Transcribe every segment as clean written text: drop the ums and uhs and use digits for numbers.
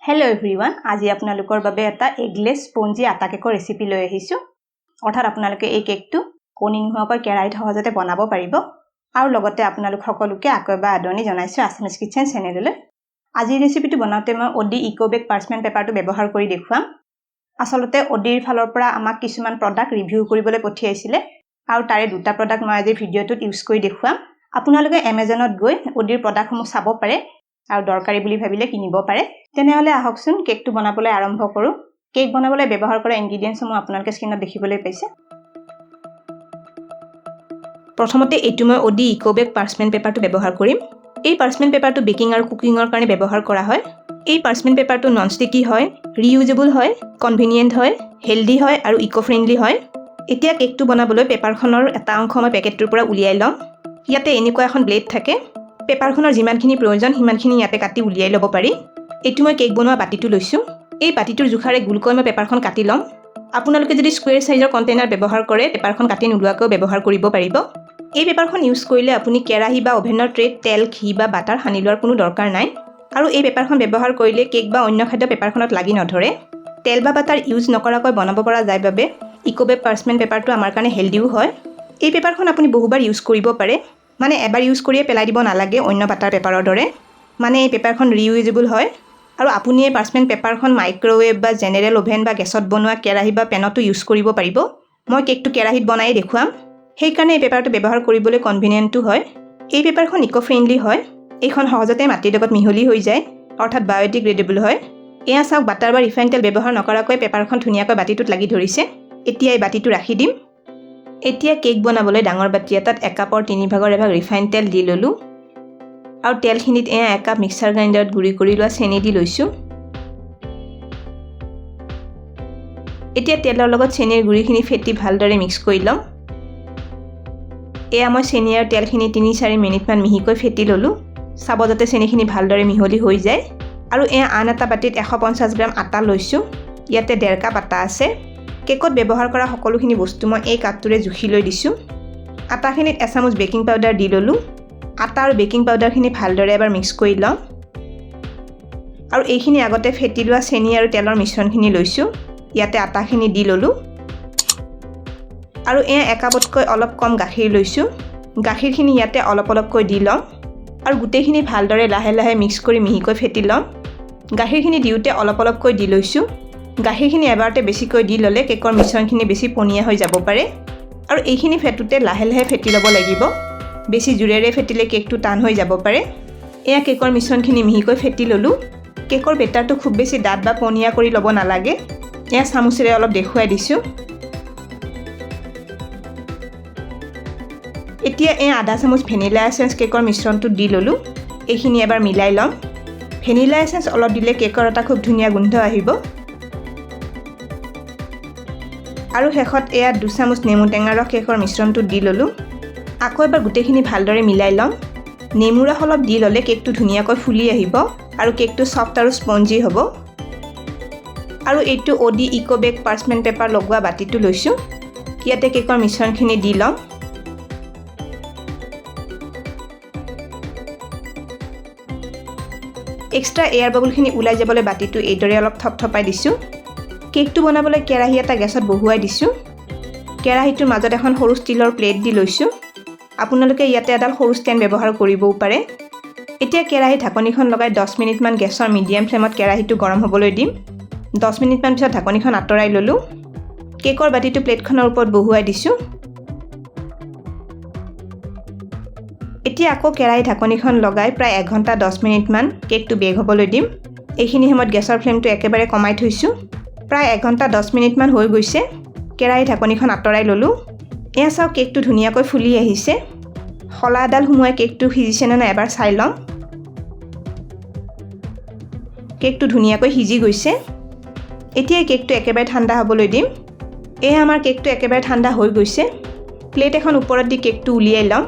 Hello everyone, আজি আপোনালোকৰ বাবে এটা এগলেছ স্পঞ্জি আটা কেকৰ ৰেচিপি লৈ আহিছো। অৰ্থাৎ আপোনালোকে এই কেকটো কণী নোহোৱাকৈ কেৰাহীত সহজতে বনাব পাৰিব আৰু লগতে আপোনালোক সকলোকে আকবা আদৰণি জনাইছো আছামিজ কিচেন চেনেললৈ। আজি ৰেচিপিটো বনাওঁতে মই অডি ইকোবেক পাৰ্চমেন্ট পেপাৰটো ব্যৱহাৰ কৰি দেখুৱাম। আসলতে অডিৰ ফালৰ পৰা আমাক কিছুমান প্ৰডাক্ট ৰিভিউ কৰিবলৈ পঠিয়াইছিলে আৰু তাৰে দুটা প্ৰডাক্ট মই আজি ভিডিঅ'টোত ইউজ কৰি দেখুৱাম। আপোনালোকে Amazonত গৈ অডিৰ প্ৰডাক্টসমূহ চাব পাৰে আৰু দৰকাৰী বুলি ভাবিলে কিনিব পাৰে। তেনেহলে আহকচোন কেকটো বনাবলৈ আৰম্ভ কৰো। কেক বনাবলৈ ব্যৱহাৰ কৰা ইনগ্ৰেডিয়েন্টসমূহ আপোনালোকে স্ক্ৰীনত দেখিবলৈ পাইছে। প্ৰথমতে এইটো মই অডি ইকোবেক পাৰ্চমেন্ট পেপাৰটো ব্যৱহাৰ কৰিম। এই পাৰ্চমেন্ট পেপাৰটো বেকিং আৰু কুকিংৰ কাৰণে ব্যৱহাৰ কৰা হয়। এই পাৰ্চমেন্ট পেপাৰটো নন ষ্টিকি হয়, ৰিউজেবল হয়, কনভিনিয়েন্ট হয়, হেলদি হয় আৰু ইকো ফ্ৰেন্ডলি হয়। এতিয়া কেকটো বনাবলৈ পেপাৰখনৰ এটা অংশ মই পেকেটটোৰ পৰা উলিয়াই লম। ইয়াতে এনেকুৱা এখন ব্লেড থাকে। পেপাৰখনৰ যিমানখিনি প্ৰয়োজন সিমানখিনি ইয়াতে কাটি উলিয়াই ল'ব পাৰি। এইটো মই কেক বনোৱা বাটিটো লৈছো। এই বাটিটোৰ জোখাৰে গুলকৈ মই পেপাৰখন কাটি লম। আপোনালোকে যদি স্কুৱেৰ সাইজৰ কণ্টেইনাৰ ব্যৱহাৰ কৰে পেপাৰখন কাটি নোলোৱাকৈ ব্যৱহাৰ কৰিব পাৰিব। এই পেপাৰখন ইউজ কৰিলে আপুনি কেৰাহী বা ওভেনৰ ট্ৰেত তেল, ঘি বা বাটাৰ সানি লোৱাৰ কোনো দৰকাৰ নাই। আৰু এই পেপাৰখন ব্যৱহাৰ কৰিলে কেক বা অন্য খাদ্য পেপাৰখনত লাগি নধৰে। তেল বা বাটাৰ ইউজ নকৰাকৈ বনাব পৰা যায় বাবে ইকোবেক পাৰ্চমেন্ট পেপাৰটো আমাৰ কাৰণে হেলদিও হয়। এই পেপাৰখন আপুনি বহুবাৰ ইউজ কৰিব পাৰে। মানে এবাৰ ইউজ কৰিয়ে পেলাই দিব নালাগে অন্য বাটাৰ পেপাৰৰ দৰে। মানে এই পেপাৰখন ৰিউজেবল হয় আৰু আপুনি এই পাৰ্চমেন্ট পেপাৰখন মাইক্ৰৱেভ বা জেনেৰেল ওভেন বা গেছত বনোৱা কেৰাহী বা পেনতো ইউজ কৰিব পাৰিব। মই কেকটো কেৰাহীত বনাই দেখুৱাম। সেইকাৰণে এই পেপাৰটো ব্যৱহাৰ কৰিবলৈ কনভিনিয়েন্টও হয়। এই পেপাৰখন ইকো ফ্ৰেন্ডলি হয়। এইখন সহজতে মাটিৰ লগত মিহলি হৈ যায়, অৰ্থাৎ বায়'ডিগ্ৰেডেবল হয়। এয়া চাওক বাটাৰ বা ৰিফাইন তেল ব্যৱহাৰ নকৰাকৈ পেপাৰখন ধুনীয়াকৈ বাটিটোত লাগি ধৰিছে। এতিয়া এই বাটিটো ৰাখি দিম। এতিয়া কেক বনাবলৈ ডাঙৰ বাটি এটাত 1 কাপৰ 3/1 ৰিফাইন তেল দি ললো আৰু তেলখিনিত 1 কাপ মিক্সাৰ গ্ৰাইণ্ডাৰত গুড়ি কৰি লোৱা চেনি দি লৈছো। এতিয়া তেলৰ লগত চেনিৰ গুড়িখিনি ফেটি ভালদৰে মিক্স কৰি লম। এয়া মই চেনি আৰু তেলখিনি 3-4 মিনিটমান মিহিকৈ ফেটি ললো। চাব যাতে চেনিখিনি ভালদৰে মিহলি হৈ যায়। আৰু এয়া আন এটা বাটিত 150 গ্ৰাম আটা লৈছো। ইয়াতে 1.5 কাপ আটা আছে। কেকত ব্যৱহাৰ কৰা সকলোখিনি বস্তু মই এই কাপটোৰে জুখি লৈ দিছো। আটাখিনিত 1 চামুচ বেকিং পাউডাৰ দি ললো। আটা আৰু বেকিং পাউডাৰখিনি ভালদৰে এবাৰ মিক্স কৰি লম। আৰু এইখিনি আগতে ফেটি লোৱা চেনি আৰু তেলৰ মিশ্ৰণখিনি লৈছো। ইয়াতে আটাখিনি দি ললো। আৰু এয়া 1 কাপতকৈ অলপ কম গাখীৰ লৈছো। গাখীৰখিনি ইয়াতে অলপ অলপকৈ দি লম আৰু গোটেইখিনি ভালদৰে লাহে লাহে মিক্স কৰি মিহিকৈ ফেটি লম। গাখীৰখিনি দিওঁতে অলপ অলপকৈ দি লৈছো। গাখীৰখিনি এবাৰতে বেছিকৈ দি ল'লে কেকৰ মিশ্ৰণখিনি বেছি পনীয়া হৈ যাব পাৰে। আৰু এইখিনি ফেটোতে লাহে লাহে ফেটি ল'ব লাগিব। বেছি জোৰেৰে ফেটিলে কেকটো টান হৈ যাব পাৰে। এয়া কেকৰ মিশ্ৰণখিনি মিহিকৈ ফেটি ললো। কেকৰ বেটাৰটো খুব বেছি ডাঠ বা পনীয়া কৰি ল'ব নালাগে। এয়া চামুচেৰে অলপ দেখুৱাই দিছো। এতিয়া এয়া আধা চামুচ ভেনিলা এসেন্স কেকৰ মিশ্ৰণটো দি ললো। এইখিনি এবাৰ মিলাই লম। ভেনিলা এসেন্স অলপ দিলে কেকৰ এটা খুব ধুনীয়া গোন্ধ আহিব। আৰু শেষত এয়া 2 চামুচ নেমু টেঙাৰ ৰস কেকৰ মিশ্ৰণটো দি ললো। আকৌ এবাৰ গোটেইখিনি ভালদৰে মিলাই লম। নেমু ৰস অলপ দি ল'লে কেকটো ধুনীয়াকৈ ফুলি আহিব আৰু কেকটো সফ্ট আৰু স্পঞ্জি হ'ব। আৰু এইটো অডি ইকোবেক পাৰ্চমেন্ট পেপাৰ লগোৱা বাটিটো লৈছো। ইয়াতে কেকৰ মিশ্ৰণখিনি দি লম। এক্সট্ৰা এয়াৰ বাবুলখিনি ওলাই যাবলৈ বাটিটো এইদৰে অলপ থপথপাই দিছো। কেকটো বনাবলৈ কেৰাহী এটা গেছত বহুৱাই দিছো। কেৰাহীটোৰ মাজত এখন সৰু ষ্টীলৰ প্লেট দি লৈছো। আপোনালোকে ইয়াতে এডাল সৰু ষ্টেণ্ড ব্যৱহাৰ কৰিবও পাৰে। এতিয়া কেৰাহী ঢাকনিখন লগাই 10 মিনিটমান গেছৰ মিডিয়াম ফ্লেমত কেৰাহীটো গৰম হ'বলৈ দিম। 10 মিনিটমান পিছত ঢাকনিখন আঁতৰাই ললো। কেকৰ বাটিটো প্লেটখনৰ ওপৰত বহুৱাই দিছো। এতিয়া আকৌ কেৰাহী ঢাকনিখন লগাই প্ৰায় 1 ঘণ্টা 10 মিনিটমান কেকটো বেক হ'বলৈ দিম। এইখিনি সময়ত গেছৰ ফ্লেমটো একেবাৰে কমাই থৈছো। প্ৰায় 1 ঘণ্টা 10 মিনিটমান হৈ গৈছে। কেৰাহী ঢাকনিখন আঁতৰাই ললো। এয়া চাওক কেকটো ধুনীয়াকৈ ফুলি আহিছে। খলা এডাল সোমোৱাই কেকটো সিজিছে নে নাই এবাৰ চাই লম। কেকটো ধুনীয়াকৈ সিজি গৈছে। এতিয়া কেকটো একেবাৰে ঠাণ্ডা হ'বলৈ দিম। এয়া আমাৰ কেকটো একেবাৰে ঠাণ্ডা হৈ গৈছে। প্লেট এখন ওপৰত দি কেকটো উলিয়াই লম।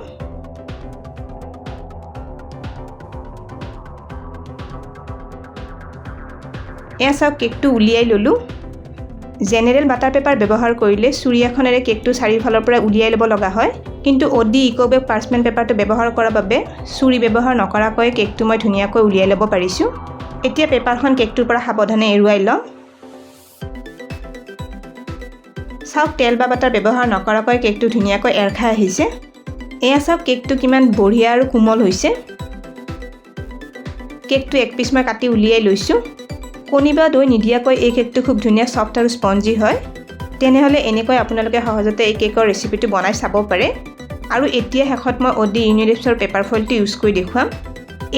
এয়া চাওক কেকটো উলিয়াই ললো। জেনেৰেল বাটাৰ পেপাৰ ব্যৱহাৰ কৰিলে চুৰি এখনেৰে কেকটো চাৰিওফালৰ পৰা উলিয়াই ল'ব লগা হয়। কিন্তু অডি ইকোবেক পাৰ্চমেন্ট পেপাৰটো ব্যৱহাৰ কৰাৰ বাবে চুৰি ব্যৱহাৰ নকৰাকৈ কেকটো মই ধুনীয়াকৈ উলিয়াই ল'ব পাৰিছো। এতিয়া পেপাৰখন কেকটোৰ পৰা সাৱধানে এৰুৱাই লওঁ। চাওক তেল বা বাটাৰ ব্যৱহাৰ নকৰাকৈ কেকটো ধুনীয়াকৈ এৰ খাই আহিছে। এয়া চাওক কেকটো কিমান বঢ়িয়া আৰু কোমল হৈছে। কেকটো এক পিচ মই কাটি উলিয়াই লৈছোঁ। কণী বা দৈ নিদিয়াকৈ এই কেকটো খুব ধুনীয়া ছফ্ট আৰু স্পঞ্জি হয়। তেনেহ'লে এনেকৈ আপোনালোকে সহজতে এই কেকৰ ৰেচিপিটো বনাই চাব পাৰে। আৰু এতিয়া শেষত মই অডি ইউনিৰেপছৰ পেপাৰ ফইলটো ইউজ কৰি দেখুৱাম।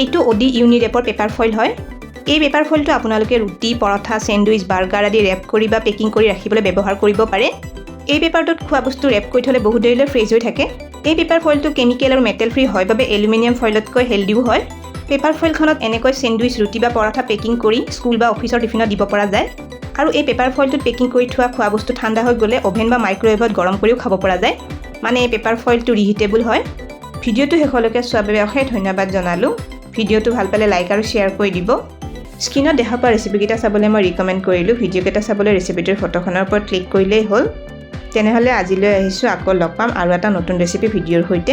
এইটো অডি ইউনিৰেপৰ পেপাৰ ফইল হয়। এই পেপাৰ ফইলটো আপোনালোকে ৰুটি, পৰঠা, চেণ্ডউইচ, বাৰ্গাৰ আদি ৰেপ কৰি বা পেকিং কৰি ৰাখিবলৈ ব্যৱহাৰ কৰিব পাৰে। এই পেপাৰটোত খোৱা বস্তু ৰেপ কৰি থ'লে বহুত দেৰিলৈ ফ্ৰেছ হৈ থাকে। এই পেপাৰ ফইলটো কেমিকেল আৰু মেটেল ফ্ৰী হয় বাবে এলুমিনিয়াম ফইলতকৈ হেল্ডিও হয়। পেপাৰ ফইলখনত এনেকৈ চেণ্ডউইচ, ৰুটি বা পৰঠা পেকিং কৰি স্কুল বা অফিচৰ টিফিনত দিব পৰা যায়। আৰু এই পেপাৰ ফইলটোত পেকিং কৰি থোৱা খোৱা বস্তু ঠাণ্ডা হৈ গ'লে অভেন বা মাইক্ৰৱেভত গৰম কৰিও খাব পৰা যায়। মানে এই পেপাৰ ফইলটো ৰিহিটেবল হয়। ভিডিঅ'টো শেষলৈকে চোৱাৰ বাবে অশেষ ধন্যবাদ জনালোঁ। ভিডিঅ'টো ভাল পালে লাইক আৰু শ্বেয়াৰ কৰি দিব। স্ক্ৰীনত দেখা পোৱা ৰেচিপিকেইটা চাবলৈ মই ৰিকমেণ্ড কৰিলোঁ। ভিডিঅ'কেইটা চাবলৈ ৰেচিপিটোৰ ফটোখনৰ ওপৰত ক্লিক কৰিলেই হ'ল। তেনেহ'লে আজিলৈ আহিছোঁ, আকৌ লগ পাম আৰু এটা নতুন ৰেচিপি ভিডিঅ'ৰ সৈতে।